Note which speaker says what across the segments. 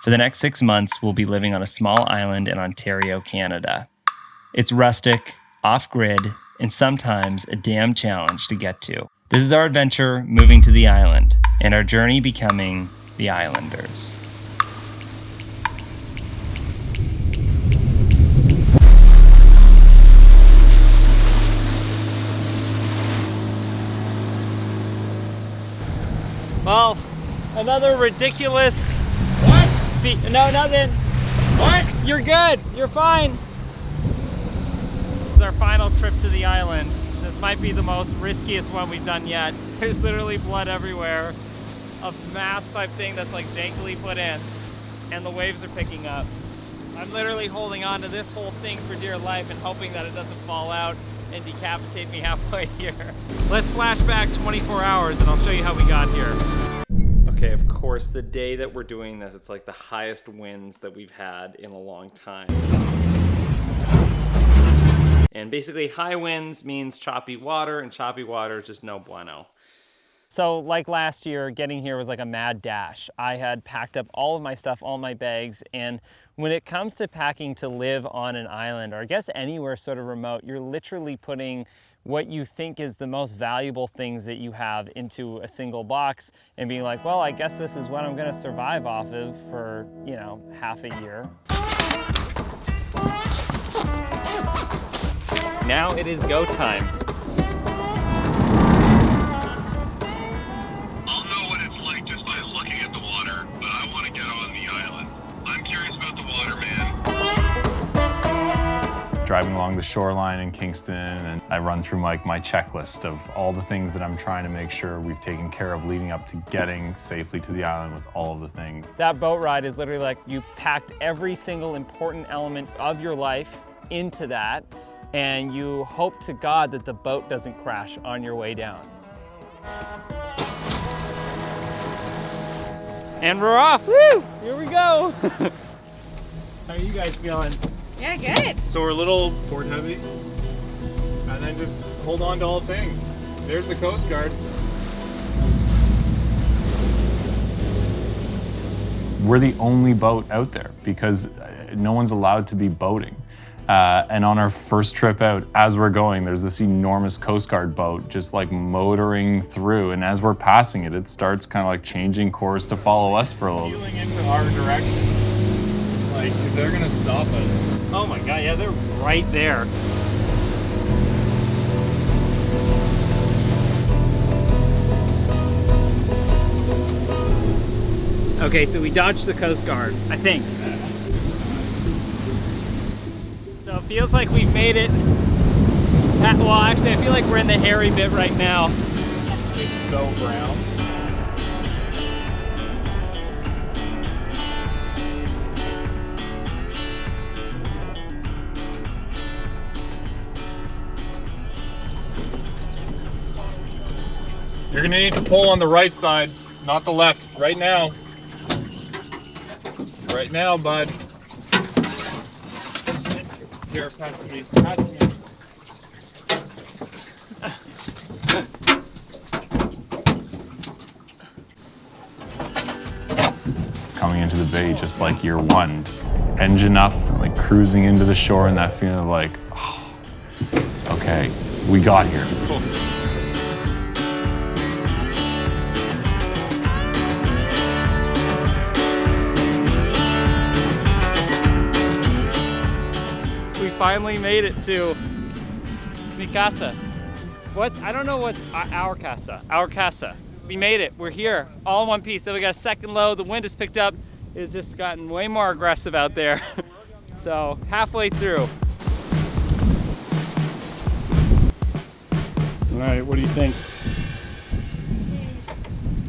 Speaker 1: For the next 6 months, we'll be living on a small island in Ontario, Canada. It's rustic, off-grid, and sometimes a damn challenge to get to. This is our adventure moving to the island, and our journey becoming the Islanders. Well, another ridiculous...
Speaker 2: What?
Speaker 1: No, nothing.
Speaker 2: What?
Speaker 1: You're good. You're fine. This is our final trip to the island. This might be the most riskiest one we've done yet. There's literally blood everywhere. A mast type thing that's like jankily put in. And the waves are picking up. I'm literally holding on to this whole thing for dear life and hoping that it doesn't fall out and decapitate me halfway here. Let's flash back 24 hours and I'll show you how we got here. Okay, of course, the day that we're doing this, it's like the highest winds that we've had in a long time. And basically high winds means choppy water, and choppy water is just no bueno. So like last year, getting here was like a mad dash. I had packed up all of my stuff, all my bags, and when it comes to packing to live on an island, or I guess anywhere sort of remote, you're literally putting what you think is the most valuable things that you have into a single box and being like, well, I guess this is what I'm gonna survive off of for, you know, half a year. Now it is go time.
Speaker 3: I'll know what it's like just by looking at the water, but I want to get on the island. I'm curious about the water, man.
Speaker 4: Driving along the shoreline in Kingston, and I run through my checklist of all the things that I'm trying to make sure we've taken care of leading up to getting safely to the island with all of the things.
Speaker 1: That boat ride is literally like you packed every single important element of your life into that, and you hope to God that the boat doesn't crash on your way down. And we're off, woo! Here we go. How are you guys feeling?
Speaker 2: Yeah, good.
Speaker 5: So we're a little port heavy, and then just hold on to all things. There's the Coast Guard.
Speaker 4: We're the only boat out there because no one's allowed to be boating. And on our first trip out, as we're going, there's this enormous Coast Guard boat just like motoring through, and as we're passing it, it starts kind of like changing course to follow us for a little.
Speaker 5: Peeling into our direction. Like, if they're gonna stop us.
Speaker 1: Oh my God, yeah, they're right there. Okay, so we dodged the Coast Guard, I think. So it feels like we've made it. Well, actually, I feel like we're in the hairy bit right now.
Speaker 5: It's so brown. You're gonna need to pull on the right side, not the left. Right now. Right now, bud. Here, pass to me. Pass to me.
Speaker 4: Coming into the bay just like year one, just engine up, like cruising into the shore, and that feeling of like, oh, okay, we got here.
Speaker 5: Cool.
Speaker 1: We finally made it to mi casa. What? I don't know what, our casa. Our casa. We made it. We're here, all in one piece. Then we got a second low. The wind has picked up. It's just gotten way more aggressive out there. So halfway through.
Speaker 5: All right, what do you think?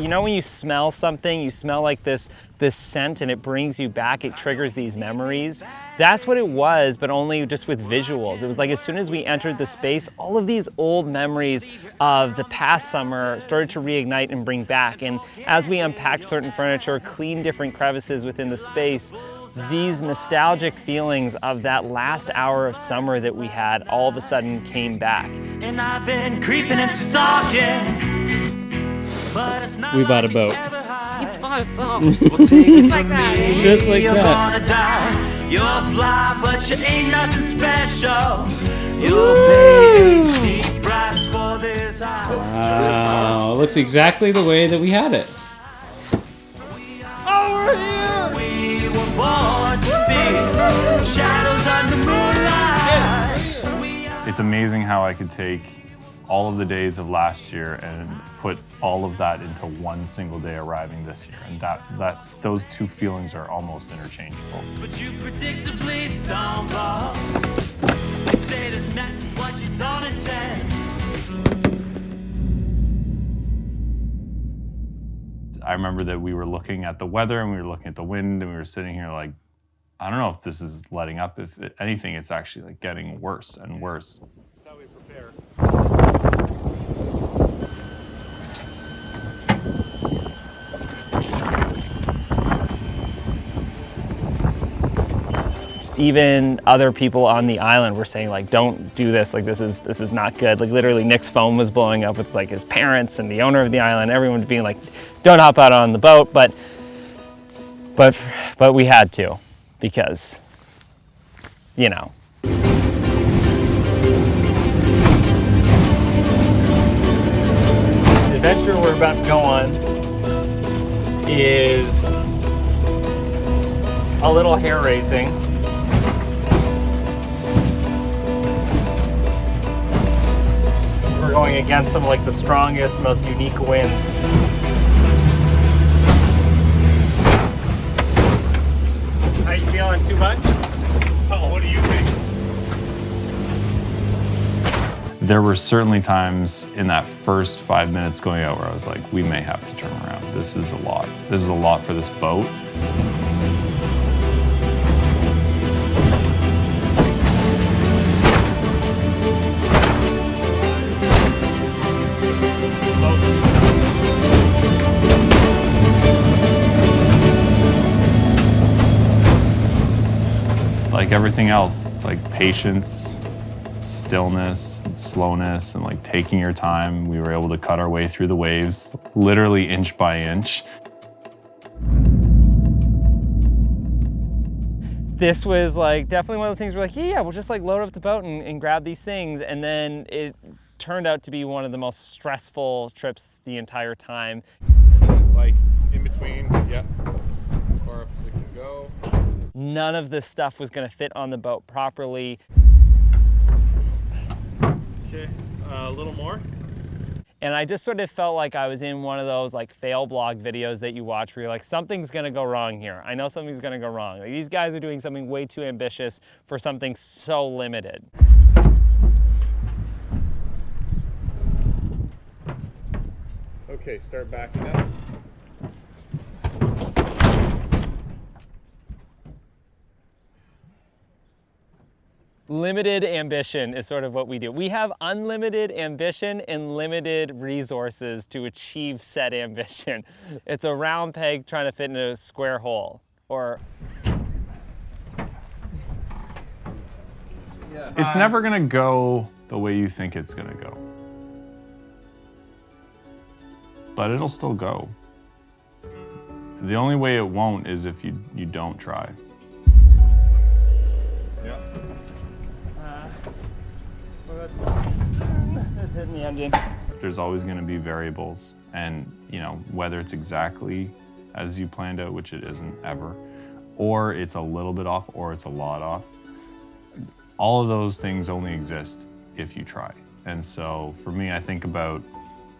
Speaker 1: You know when you smell something, you smell like this scent and it brings you back, it triggers these memories? That's what it was, but only just with visuals. It was like as soon as we entered the space, all of these old memories of the past summer started to reignite and bring back. And as we unpacked certain furniture, cleaned different crevices within the space, these nostalgic feelings of that last hour of summer that we had all of a sudden came back.
Speaker 6: And I've been creeping and stalking.
Speaker 1: We bought a boat.
Speaker 2: You bought Just like that.
Speaker 6: Just like that.
Speaker 7: Gonna die. You're fly, but you ain't nothing special. You'll pay a steep price for this house.
Speaker 6: Wow, it looks exactly the way that we had it.
Speaker 1: Oh, we're here!
Speaker 7: We were born to be shadows under moonlight. We are
Speaker 4: It's amazing how I could take all of the days of last year and put all of that into one single day arriving this year. And that's those two feelings are almost interchangeable.
Speaker 7: But you predictably stumble. You say this mess is what you don't intend.
Speaker 4: I remember that we were looking at the weather and we were looking at the wind and we were sitting here like, I don't know if this is letting up. If anything, it's actually like getting worse and worse.
Speaker 5: That's how we prepare.
Speaker 1: Even other people on the island were saying like, don't do this, like this is not good. Like literally Nick's phone was blowing up with like his parents and the owner of the island, everyone being like, don't hop out on the boat, but we had to, because, you know. The adventure we're about to go on is a little hair-raising. We're going against some like the strongest, most unique wind. How you feeling? Too much? Oh, what do you think?
Speaker 4: There were certainly times in that first 5 minutes going out where I was like, we may have to turn around. This is a lot. This is a lot for this boat. Like everything else, it's like patience, stillness, and slowness, and like taking your time. We were able to cut our way through the waves, literally inch by inch.
Speaker 1: This was like definitely one of those things where like, yeah, we'll just like load up the boat and grab these things. And then it turned out to be one of the most stressful trips the entire time.
Speaker 5: Like in between, yeah, as far up as it can go.
Speaker 1: None of this stuff was gonna fit on the boat properly.
Speaker 5: Okay, a little more.
Speaker 1: And I just sort of felt like I was in one of those like fail blog videos that you watch where you're like, something's gonna go wrong here. I know something's gonna go wrong. Like, these guys are doing something way too ambitious for something so limited.
Speaker 5: Okay, start backing up.
Speaker 1: Limited ambition is sort of what we do. We have unlimited ambition and limited resources to achieve said ambition. It's a round peg trying to fit in a square hole. Or
Speaker 4: It's never gonna go the way you think it's gonna go. But it'll still go. The only way it won't is if you don't try.
Speaker 5: Yeah.
Speaker 1: It's hitting the engine.
Speaker 4: There's always gonna be variables, and you know, whether it's exactly as you planned out, which it isn't ever, or it's a little bit off, or it's a lot off. All of those things only exist if you try. And so for me, I think about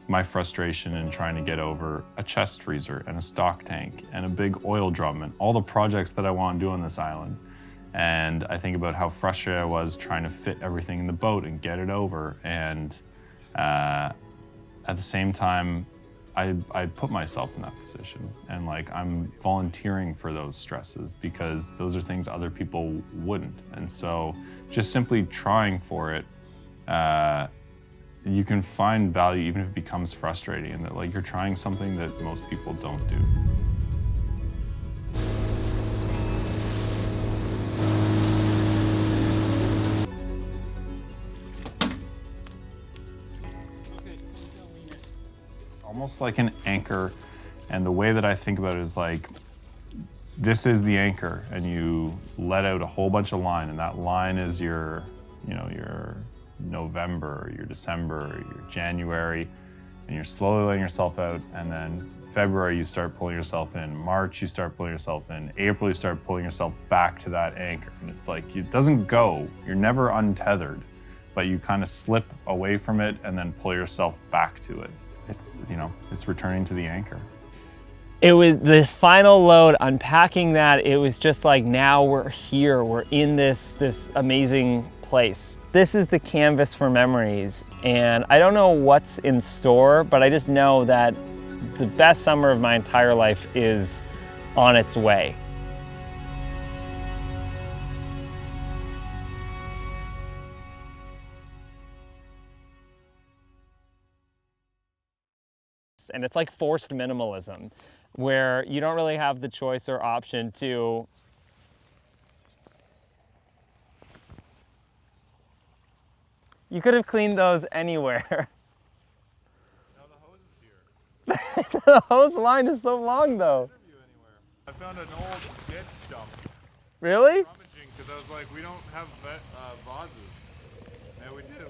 Speaker 4: my frustration in trying to get over a chest freezer and a stock tank and a big oil drum and all the projects that I want to do on this island. And I think about how frustrated I was trying to fit everything in the boat and get it over. And at the same time, I put myself in that position, and like I'm volunteering for those stresses because those are things other people wouldn't. And so just simply trying for it, you can find value even if it becomes frustrating, and that like you're trying something that most people don't do. Almost like an anchor And the way that I think about it is like, this is the anchor, and you let out a whole bunch of line, and that line is your, you know, your November, your December, your January, and you're slowly letting yourself out. And then February, you start pulling yourself in. March, you start pulling yourself in. April, you start pulling yourself back to that anchor. And it's like, it doesn't go. You're never untethered, but you kind of slip away from it and then pull yourself back to it. It's, you know, it's returning to the anchor.
Speaker 1: It was the final load, unpacking that, it was just like, now we're here, we're in this amazing place. This is the canvas for memories, and I don't know what's in store, but I just know that the best summer of my entire life is on its way. And it's like forced minimalism, where you don't really have the choice or option to you could have cleaned those anywhere.
Speaker 5: Now the hose is here.
Speaker 1: The hose line is so long though.
Speaker 5: I found an old ditch dump.
Speaker 1: Really?
Speaker 5: Rummaging, because I was like, we don't have vases. Yeah, we do.